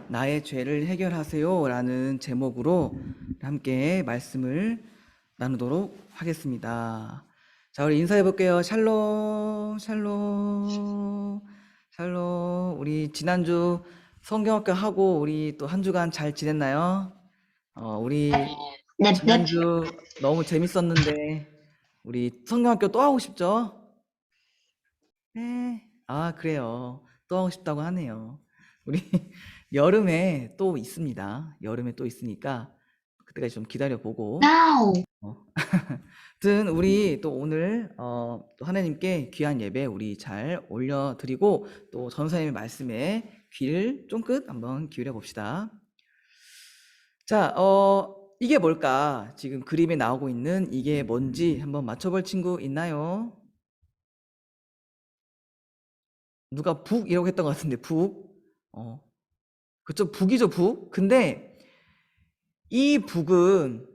나의 죄를 해결하세요 라는 제목으로 함께 말씀을 나누도록 하겠습니다. 자, 우리 인사해 볼게요. 샬롬, 샬롬, 샬롬. 우리 지난주 성경학교 하고 우리 또 한 주간 잘 지냈나요? 우리 넵넵. 지난주 너무 재밌었는데 우리 성경학교 또 하고 싶죠? 네. 아, 그래요. 또 하고 싶다고 하네요. 우리 여름에 또 있습니다. 여름에 또 있으니까 그때까지 좀 기다려 보고. 나우. 아무튼 우리 또 오늘 또 하나님께 귀한 예배 우리 잘 올려드리고 또 전사님의 말씀에 귀를 쫑긋 한번 기울여 봅시다. 자, 이게 뭘까? 지금 그림에 나오고 있는 이게 뭔지 한번 맞춰볼 친구 있나요? 누가 북이라고 했던 것 같은데 북. 그쵸, 북이죠, 북. 근데 이 북은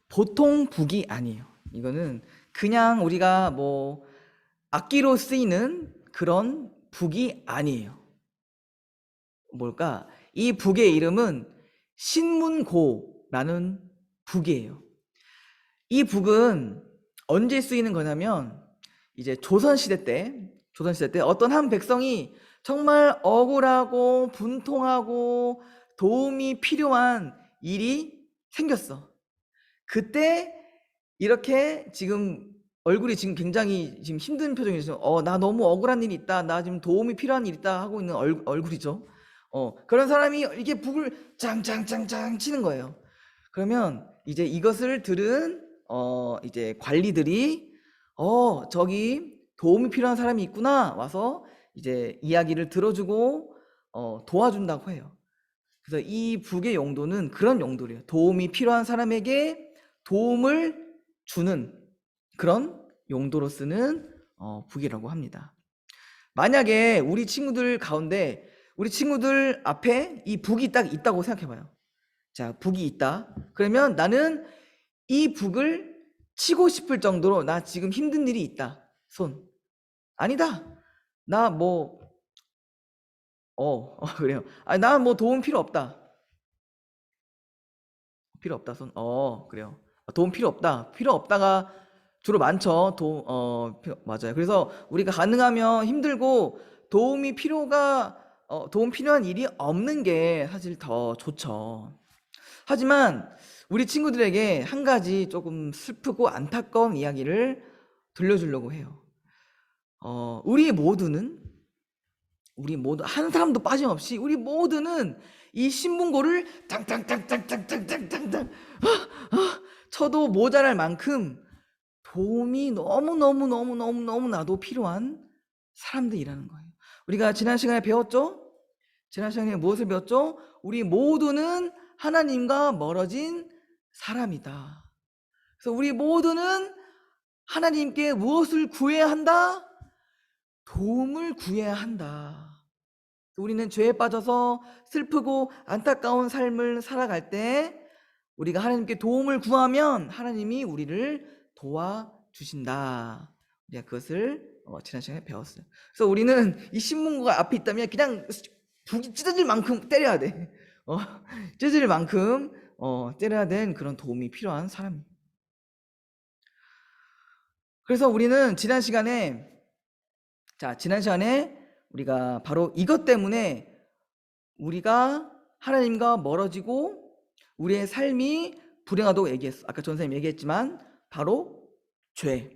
보통 북이 아니에요. 이거는 그냥 우리가 뭐 악기로 쓰이는 그런 북이 아니에요. 뭘까? 이 북의 이름은 신문고라는 북이에요. 이 북은 언제 쓰이는 거냐면 이제 조선시대 때 어떤 한 백성이 정말 억울하고 분통하고 도움이 필요한 일이 생겼어. 그때 이렇게 지금 얼굴이 지금 굉장히 지금 힘든 표정이죠. 나 너무 억울한 일이 있다. 나 지금 도움이 필요한 일이 있다 하고 있는 얼굴이죠. 그런 사람이 이렇게 북을 짱짱짱짱 치는 거예요. 그러면 이제 이것을 들은 이제 관리들이 저기 도움이 필요한 사람이 있구나 와서 이제 이야기를 들어주고 도와준다고 해요. 그래서 이 북의 용도는 그런 용도래요. 도움이 필요한 사람에게 도움을 주는 그런 용도로 쓰는 북이라고 합니다. 만약에 우리 친구들 가운데 우리 친구들 앞에 이 북이 딱 있다고 생각해봐요. 자, 북이 있다. 그러면 나는 이 북을 치고 싶을 정도로 나 지금 힘든 일이 있다. 손. 아니다. 나 뭐, 그래요. 나 뭐 도움 필요 없다. 필요 없다. 손. 그래요. 도움 필요 없다. 필요 없다가 주로 많죠. 맞아요. 그래서 우리가 가능하면 힘들고 도움 필요한 일이 없는 게 사실 더 좋죠. 하지만 우리 친구들에게 한 가지 조금 슬프고 안타까운 이야기를 들려주려고 해요. 우리 모두 한 사람도 빠짐없이 우리 모두는 이 신문고를 땅땅땅땅땅땅땅땅 쳐도 모자랄 만큼 도움이 너무너무너무너무너무나도 필요한 사람들이라는 거예요. 우리가 지난 시간에 배웠죠? 지난 시간에 무엇을 배웠죠? 우리 모두는 하나님과 멀어진 사람이다. 그래서 우리 모두는 하나님께 무엇을 구해야 한다? 도움을 구해야 한다. 우리는 죄에 빠져서 슬프고 안타까운 삶을 살아갈 때 우리가 하나님께 도움을 구하면 하나님이 우리를 도와주신다. 우리가 그것을 지난 시간에 배웠어요. 그래서 우리는 이 신문고가 앞에 있다면 그냥 북이 찢어질 만큼 때려야 돼. 찢어질 만큼 때려야 되는 그런 도움이 필요한 사람입니다. 그래서 우리는 지난 시간에 우리가 바로 이것 때문에 우리가 하나님과 멀어지고 우리의 삶이 불행하다고 얘기했어. 아까 전사님 얘기했지만 바로 죄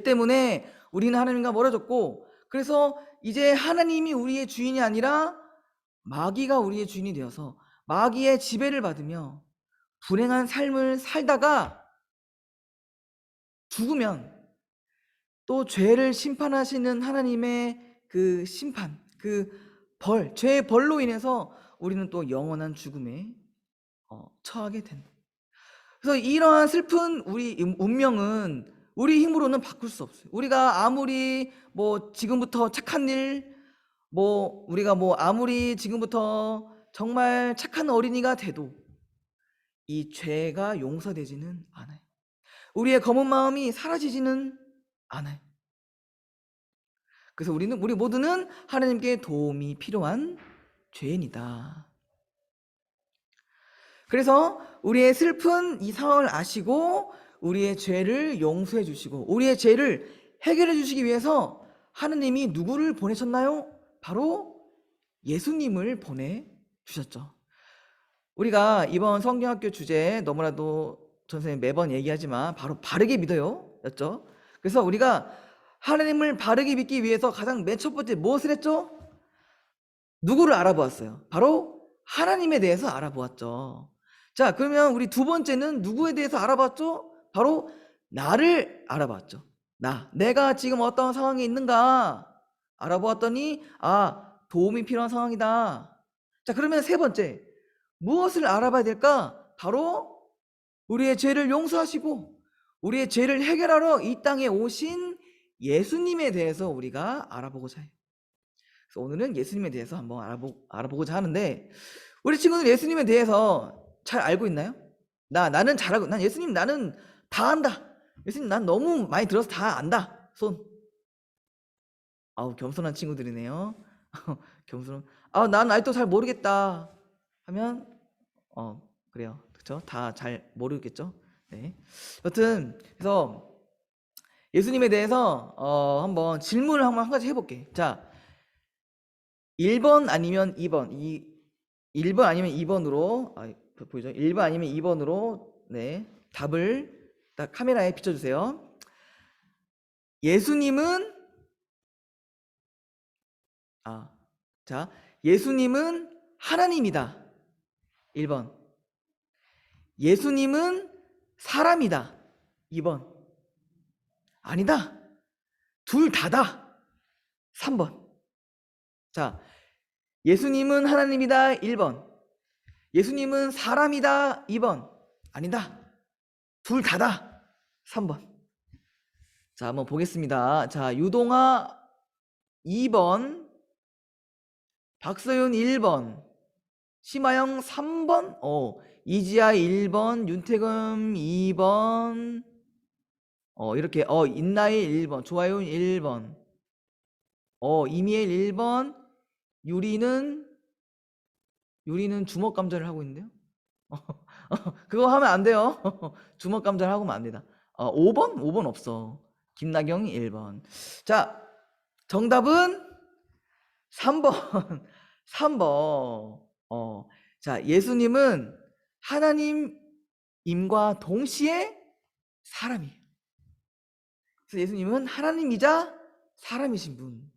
때문에 우리는 하나님과 멀어졌고, 그래서 이제 하나님이 우리의 주인이 아니라 마귀가 우리의 주인이 되어서 마귀의 지배를 받으며 불행한 삶을 살다가 죽으면 또 죄를 심판하시는 하나님의 그 심판, 그 죄의 벌로 인해서 우리는 또 영원한 죽음에 처하게 된다. 그래서 이러한 슬픈 우리 운명은 우리 힘으로는 바꿀 수 없어요. 우리가 아무리 뭐 지금부터 착한 일, 우리가 아무리 지금부터 정말 착한 어린이가 돼도 이 죄가 용서되지는 않아요. 우리의 검은 마음이 사라지지는 않아요. 그래서 우리 모두는 하나님께 도움이 필요한 죄인이다. 그래서 우리의 슬픈 이 상황을 아시고 우리의 죄를 용서해 주시고 우리의 죄를 해결해 주시기 위해서 하느님이 누구를 보내셨나요? 바로 예수님을 보내주셨죠. 우리가 이번 성경학교 주제 너무나도 전 선생님 매번 얘기하지만 바로 바르게 믿어요 였죠. 그래서 우리가 하나님을 바르게 믿기 위해서 가장 맨 첫 번째 무엇을 했죠? 누구를 알아보았어요? 바로 하나님에 대해서 알아보았죠. 자, 그러면 우리 두 번째는 누구에 대해서 알아봤죠? 바로 나를 알아봤죠. 내가 지금 어떤 상황에 있는가 알아보았더니 도움이 필요한 상황이다. 자, 그러면 세 번째 무엇을 알아봐야 될까? 바로 우리의 죄를 용서하시고 우리의 죄를 해결하러 이 땅에 오신 예수님에 대해서 우리가 알아보고자 해요. 그래서 오늘은 예수님에 대해서 한번 알아보고자 하는데 우리 친구들 예수님에 대해서 잘 알고 있나요? 나는 잘 알고, 예수님 나는 다 안다. 예수님 난 너무 많이 들어서 다 안다. 손. 겸손한 친구들이네요. 겸손. 난 아직도 잘 모르겠다. 하면 그래요. 그렇죠? 다 잘 모르겠죠? 네. 여튼 그래서 예수님에 대해서 한번 질문을 한 가지 해볼게. 자, 1번 아니면 2번 1번 아니면 2번으로 보이죠? 1번 아니면 2번으로 네 답을 딱 카메라에 비춰주세요. 예수님은 예수님은 하나님이다. 1번. 예수님은 사람이다. 2번. 아니다. 둘 다다. 3번. 자, 예수님은 하나님이다. 1번. 예수님은 사람이다. 2번. 아니다. 둘 다다. 3번. 자, 한번 보겠습니다. 자, 유동아 2번, 박서윤 1번, 심하영 3번, 이지아 1번, 윤태금 2번, 이렇게, 인나일 1번, 조아윤 1번, 이미엘 1번, 유리는 주먹 감자를 하고 있는데요. 그거 하면 안 돼요. 주먹 감자를 하고 하면 안 된다. 5번? 5번 없어. 김나경 1번. 자, 정답은 3번. 3번. 자, 예수님은 하나님임과 동시에 사람이에요. 그래서 예수님은 하나님이자 사람이신 분.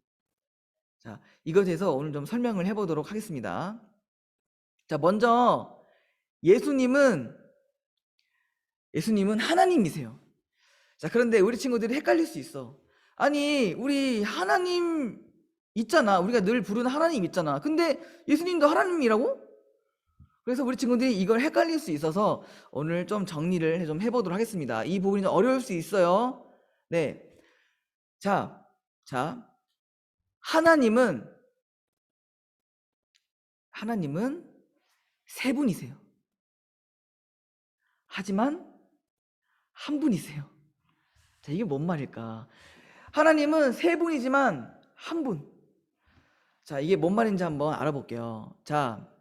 자, 이것에 대해서 오늘 좀 설명을 해보도록 하겠습니다. 자, 먼저 예수님은 하나님이세요. 자, 그런데 우리 친구들이 헷갈릴 수 있어. 아니, 우리 하나님 있잖아. 우리가 늘 부르는 하나님 있잖아. 근데 예수님도 하나님이라고? 그래서 우리 친구들이 이걸 헷갈릴 수 있어서 오늘 좀 정리를 좀 해보도록 하겠습니다. 이 부분이 좀 어려울 수 있어요. 네. 자, 하나님은 세 분이세요. 하지만 한 분이세요. 자, 이게 뭔 말일까? 하나님은 세 분이지만 한 분. 자, 이게 뭔 말인지 한번 알아볼게요. 자,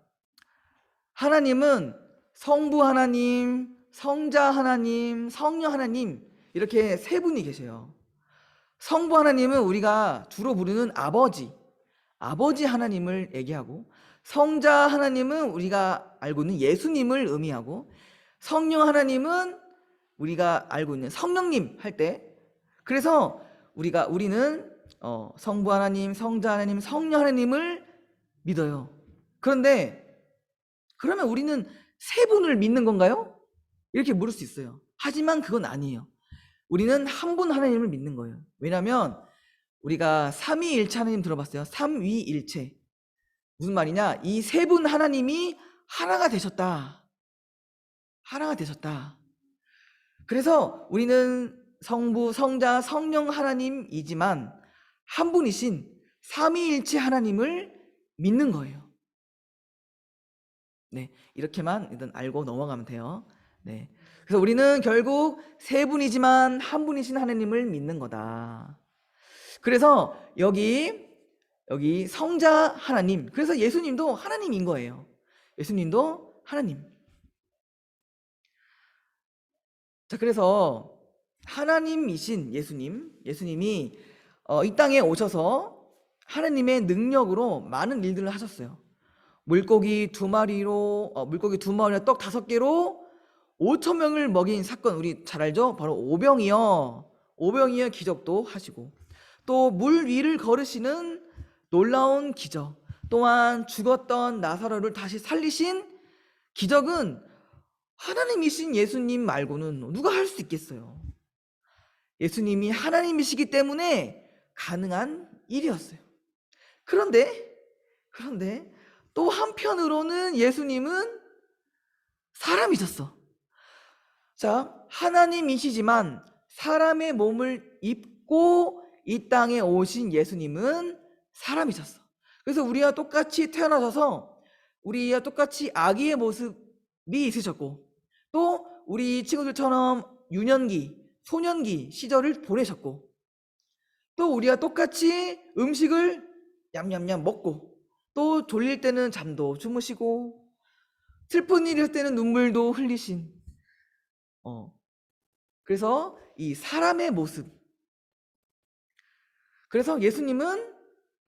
하나님은 성부 하나님, 성자 하나님, 성령 하나님 이렇게 세 분이 계세요. 성부 하나님은 우리가 주로 부르는 아버지 하나님을 얘기하고, 성자 하나님은 우리가 알고 있는 예수님을 의미하고, 성령 하나님은 우리가 알고 있는 성령님 할 때, 그래서 우리는 성부 하나님, 성자 하나님, 성령 하나님을 믿어요. 그런데 그러면 우리는 세 분을 믿는 건가요? 이렇게 물을 수 있어요. 하지만 그건 아니에요. 우리는 한 분 하나님을 믿는 거예요. 왜냐하면 우리가 삼위일체 하나님 들어봤어요? 삼위일체. 무슨 말이냐? 이 세 분 하나님이 하나가 되셨다. 그래서 우리는 성부, 성자, 성령 하나님이지만 한 분이신 삼위일체 하나님을 믿는 거예요. 네, 이렇게만 일단 알고 넘어가면 돼요. 네, 그래서 우리는 결국 세 분이지만 한 분이신 하나님을 믿는 거다. 그래서 여기 여기 성자 하나님. 그래서 예수님도 하나님인 거예요. 예수님도 하나님. 자, 그래서 하나님이신 예수님이 이 땅에 오셔서 하나님의 능력으로 많은 일들을 하셨어요. 물고기 두 마리나 떡 5개로 5천 명을 먹인 사건, 우리 잘 알죠? 바로 오병이어 기적도 하시고, 또 물 위를 걸으시는 놀라운 기적, 또한 죽었던 나사로를 다시 살리신 기적은 하나님이신 예수님 말고는 누가 할 수 있겠어요? 예수님이 하나님이시기 때문에 가능한 일이었어요. 그런데 또 한편으로는 예수님은 사람이셨어. 자, 하나님이시지만 사람의 몸을 입고 이 땅에 오신 예수님은 사람이셨어. 그래서 우리와 똑같이 태어나셔서 우리와 똑같이 아기의 모습이 있으셨고, 또 우리 친구들처럼 유년기, 소년기 시절을 보내셨고, 또 우리와 똑같이 음식을 냠냠냠 먹고, 또 졸릴 때는 잠도 주무시고, 슬픈 일일 때는 눈물도 흘리신, 그래서 이 사람의 모습, 그래서 예수님은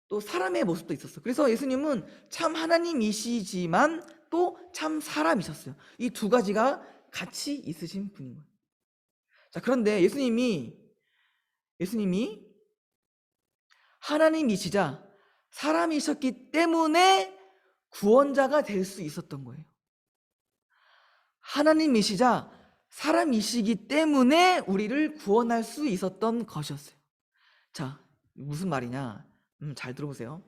또 사람의 모습도 있었어. 그래서 예수님은 참 하나님이시지만 또 참 사람이셨어요. 이 두 가지가 같이 있으신 분인 거예요. 자, 그런데 예수님이 하나님이시자 사람이셨기 때문에 구원자가 될 수 있었던 거예요. 하나님이시자 사람이시기 때문에 우리를 구원할 수 있었던 것이었어요. 자, 무슨 말이냐? 잘 들어보세요.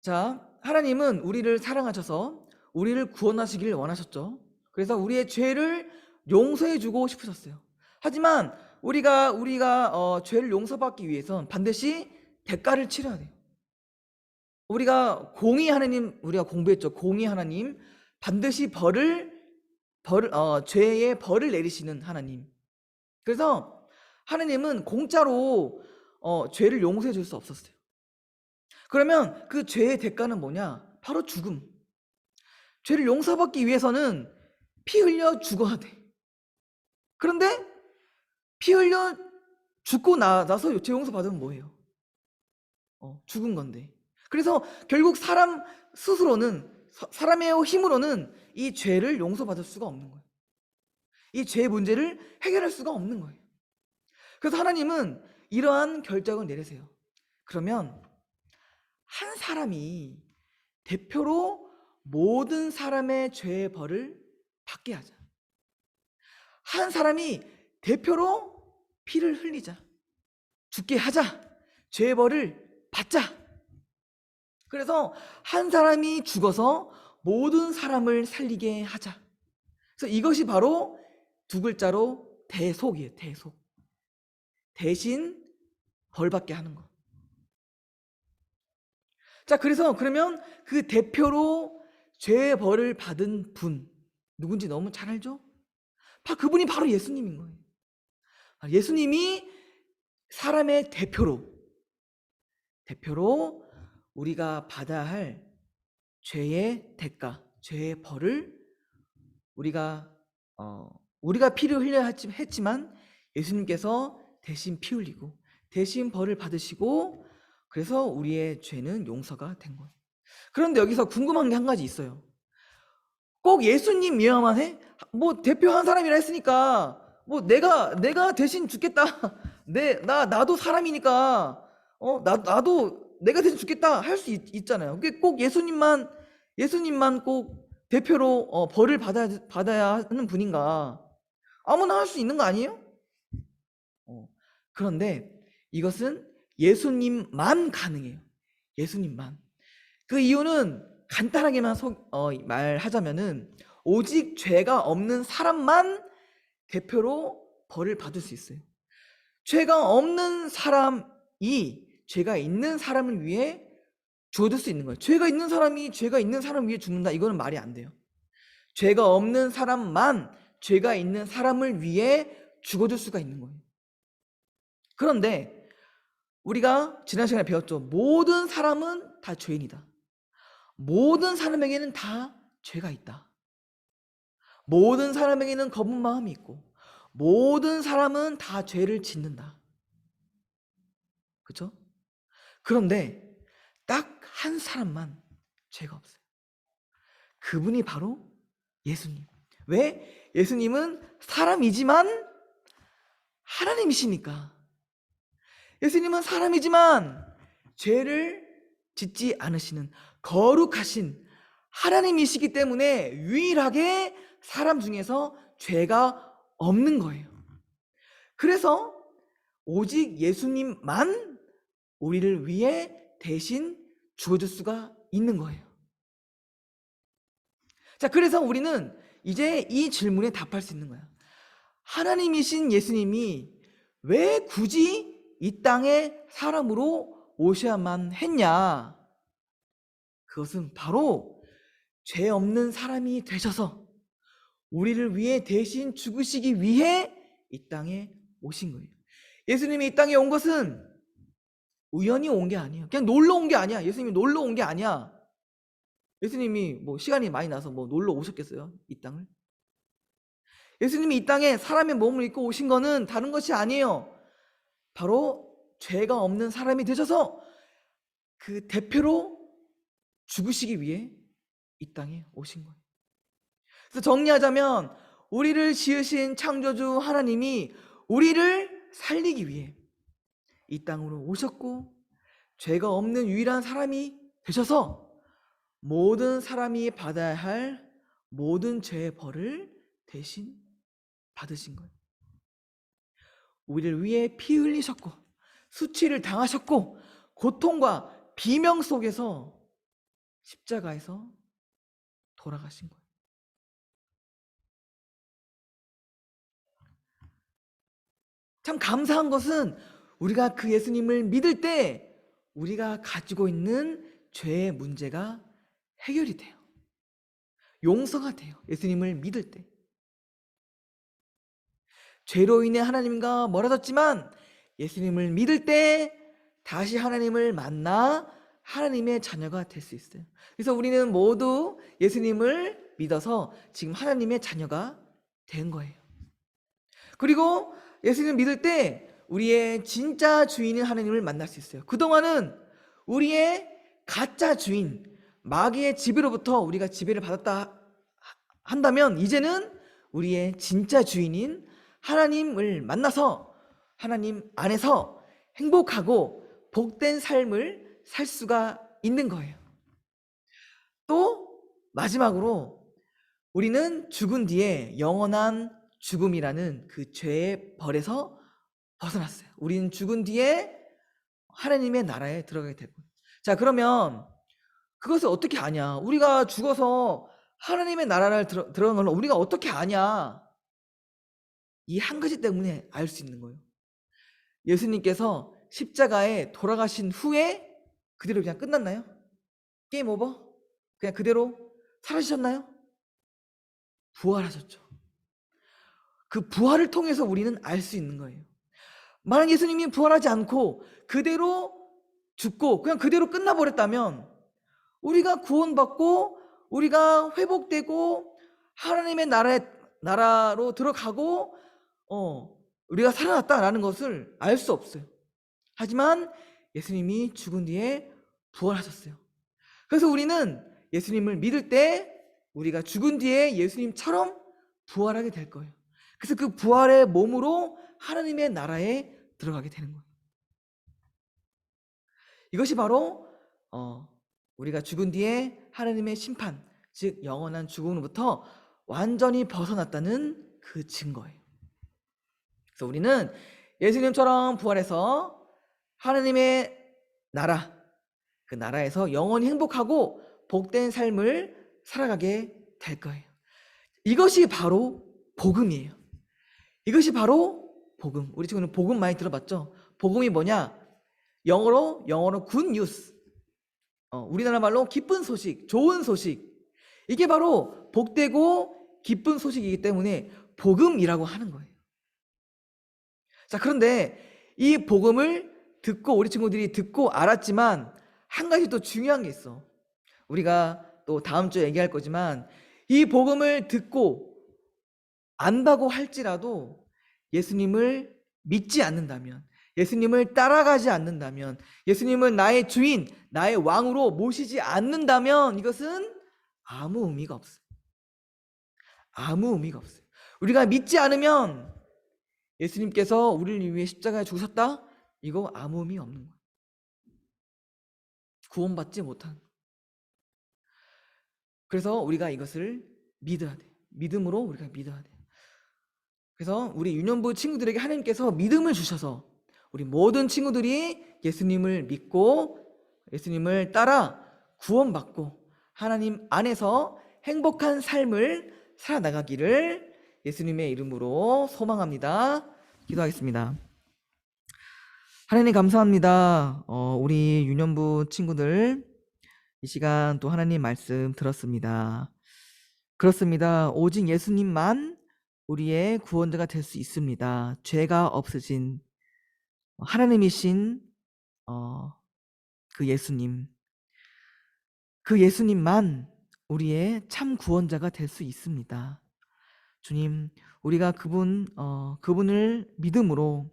자, 하나님은 우리를 사랑하셔서 우리를 구원하시기를 원하셨죠. 그래서 우리의 죄를 용서해 주고 싶으셨어요. 하지만 우리가 죄를 용서받기 위해선 반드시 대가를 치러야 돼요. 우리가 공부했죠. 공의 하나님, 반드시 죄의 벌을 내리시는 하나님. 그래서 하나님은 공짜로 죄를 용서해 줄 수 없었어요. 그러면 그 죄의 대가는 뭐냐? 바로 죽음. 죄를 용서받기 위해서는 피 흘려 죽어야 돼. 그런데 피 흘려 죽고 나서 죄 용서 받으면 뭐예요? 죽은 건데. 그래서 결국 사람 스스로는, 사람의 힘으로는 이 죄를 용서받을 수가 없는 거예요. 이 죄의 문제를 해결할 수가 없는 거예요. 그래서 하나님은 이러한 결정을 내리세요. 그러면 한 사람이 대표로 모든 사람의 죄의 벌을 받게 하자. 한 사람이 대표로 피를 흘리자. 죽게 하자. 죄의 벌을 받자. 그래서 한 사람이 죽어서 모든 사람을 살리게 하자. 그래서 이것이 바로 두 글자로 대속이에요. 대속. 대신 벌받게 하는 거. 자, 그러면 그 대표로 죄의 벌을 받은 분 누군지 너무 잘 알죠? 그분이 바로 예수님인 거예요. 예수님이 사람의 대표로 우리가 받아야 할 죄의 대가, 죄의 벌을 우리가 피를 흘려야 했지만 예수님께서 대신 피 흘리고 대신 벌을 받으시고, 그래서 우리의 죄는 용서가 된 거예요. 그런데 여기서 궁금한 게 한 가지 있어요. 꼭 예수님 미화만 해? 뭐 대표 한 사람이라 했으니까 뭐 내가 대신 죽겠다. 나도 사람이니까 나도 내가 대신 죽겠다 할 수 있잖아요. 그게 꼭 예수님만 꼭 대표로 벌을 받아야 하는 분인가? 아무나 할 수 있는 거 아니에요? 그런데 이것은 예수님만 가능해요. 예수님만. 그 이유는 간단하게만 말하자면은 오직 죄가 없는 사람만 대표로 벌을 받을 수 있어요. 죄가 없는 사람이 죄가 있는 사람을 위해 죽어줄 수 있는 거예요. 죄가 있는 사람 위해 죽는다, 이거는 말이 안 돼요. 죄가 없는 사람만 죄가 있는 사람을 위해 죽어줄 수가 있는 거예요. 그런데 우리가 지난 시간에 배웠죠. 모든 사람은 다 죄인이다. 모든 사람에게는 다 죄가 있다. 모든 사람에게는 검은 마음이 있고 모든 사람은 다 죄를 짓는다. 그렇죠? 그런데 딱 한 사람만 죄가 없어요. 그분이 바로 예수님. 왜? 예수님은 사람이지만 하나님이시니까. 예수님은 사람이지만 죄를 짓지 않으시는 거룩하신 하나님이시기 때문에 유일하게 사람 중에서 죄가 없는 거예요. 그래서 오직 예수님만 우리를 위해 대신 죽어줄 수가 있는 거예요. 자, 그래서 우리는 이제 이 질문에 답할 수 있는 거야. 하나님이신 예수님이 왜 굳이 이 땅에 사람으로 오셔야만 했냐? 그것은 바로 죄 없는 사람이 되셔서 우리를 위해 대신 죽으시기 위해 이 땅에 오신 거예요. 예수님이 이 땅에 온 것은 우연히 온 게 아니에요. 그냥 놀러 온 게 아니야. 예수님이 놀러 온 게 아니야. 예수님이 뭐 시간이 많이 나서 뭐 놀러 오셨겠어요? 이 땅을? 예수님이 이 땅에 사람의 몸을 입고 오신 거는 다른 것이 아니에요. 바로 죄가 없는 사람이 되셔서 그 대표로 죽으시기 위해 이 땅에 오신 거예요. 그래서 정리하자면 우리를 지으신 창조주 하나님이 우리를 살리기 위해 이 땅으로 오셨고 죄가 없는 유일한 사람이 되셔서 모든 사람이 받아야 할 모든 죄의 벌을 대신 받으신 거예요. 우리를 위해 피 흘리셨고 수치를 당하셨고 고통과 비명 속에서 십자가에서 돌아가신 거예요. 참 감사한 것은 우리가 그 예수님을 믿을 때 우리가 가지고 있는 죄의 문제가 해결이 돼요. 용서가 돼요. 예수님을 믿을 때. 죄로 인해 하나님과 멀어졌지만 예수님을 믿을 때 다시 하나님을 만나 하나님의 자녀가 될 수 있어요. 그래서 우리는 모두 예수님을 믿어서 지금 하나님의 자녀가 된 거예요. 그리고 예수님을 믿을 때 우리의 진짜 주인인 하나님을 만날 수 있어요. 그동안은 우리의 가짜 주인, 마귀의 지배로부터 우리가 지배를 받았다 한다면 이제는 우리의 진짜 주인인 하나님을 만나서 하나님 안에서 행복하고 복된 삶을 살 수가 있는 거예요. 또 마지막으로 우리는 죽은 뒤에 영원한 죽음이라는 그 죄의 벌에서 벗어났어요. 우리는 죽은 뒤에 하나님의 나라에 들어가게 되고. 자, 그러면 그것을 어떻게 아냐? 우리가 죽어서 하나님의 나라를 들어간 걸 우리가 어떻게 아냐? 이 한 가지 때문에 알 수 있는 거예요. 예수님께서 십자가에 돌아가신 후에 그대로 그냥 끝났나요? 게임 오버? 그냥 그대로 사라지셨나요? 부활하셨죠. 그 부활을 통해서 우리는 알 수 있는 거예요. 만약 예수님이 부활하지 않고 그대로 죽고 그냥 그대로 끝나버렸다면 우리가 구원받고 우리가 회복되고 하나님의 나라로 들어가고 우리가 살아났다라는 것을 알 수 없어요. 하지만 예수님이 죽은 뒤에 부활하셨어요. 그래서 우리는 예수님을 믿을 때 우리가 죽은 뒤에 예수님처럼 부활하게 될 거예요. 그래서 그 부활의 몸으로 하나님의 나라에 들어가게 되는 거예요. 이것이 바로 우리가 죽은 뒤에 하나님의 심판, 즉 영원한 죽음으로부터 완전히 벗어났다는 그 증거예요. 그래서 우리는 예수님처럼 부활해서 하나님의 나라, 그 나라에서 영원히 행복하고 복된 삶을 살아가게 될 거예요. 이것이 바로 복음이에요. 이것이 바로 복음. 우리 지금 복음 많이 들어봤죠? 복음이 뭐냐? 영어로 good news. 우리나라 말로 기쁜 소식, 좋은 소식. 이게 바로 복되고 기쁜 소식이기 때문에 복음이라고 하는 거예요. 자, 그런데 이 복음을 우리 친구들이 듣고 알았지만 한 가지 또 중요한 게 있어. 우리가 또 다음 주에 얘기할 거지만 이 복음을 듣고 안다고 할지라도 예수님을 믿지 않는다면, 예수님을 따라가지 않는다면, 예수님을 나의 주인, 나의 왕으로 모시지 않는다면 이것은 아무 의미가 없어요. 아무 의미가 없어요. 우리가 믿지 않으면 예수님께서 우리를 위해 십자가에 죽으셨다? 이거 아무 의미 없는 거예요. 구원받지 못한. 그래서 우리가 이것을 믿어야 돼. 믿음으로 우리가 믿어야 돼. 그래서 우리 유년부 친구들에게 하나님께서 믿음을 주셔서 우리 모든 친구들이 예수님을 믿고 예수님을 따라 구원받고 하나님 안에서 행복한 삶을 살아나가기를 예수님의 이름으로 소망합니다. 기도하겠습니다. 하나님 감사합니다. 우리 유년부 친구들 이 시간 또 하나님 말씀 들었습니다. 그렇습니다. 오직 예수님만 우리의 구원자가 될 수 있습니다. 죄가 없으신 하나님이신 그 예수님만 우리의 참 구원자가 될 수 있습니다. 주님, 우리가 그분을 믿음으로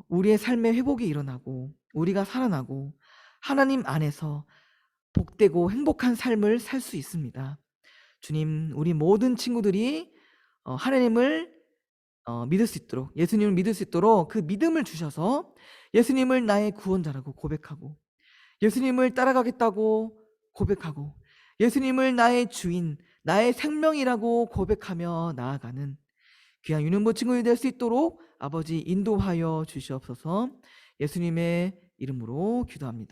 우리의 삶의 회복이 일어나고 우리가 살아나고 하나님 안에서 복되고 행복한 삶을 살 수 있습니다. 주님, 우리 모든 친구들이 하나님을 믿을 수 있도록, 예수님을 믿을 수 있도록 그 믿음을 주셔서 예수님을 나의 구원자라고 고백하고 예수님을 따라가겠다고 고백하고 예수님을 나의 주인, 나의 생명이라고 고백하며 나아가는 귀한 유년부 친구들이 될 수 있도록 아버지 인도하여 주시옵소서. 예수님의 이름으로 기도합니다.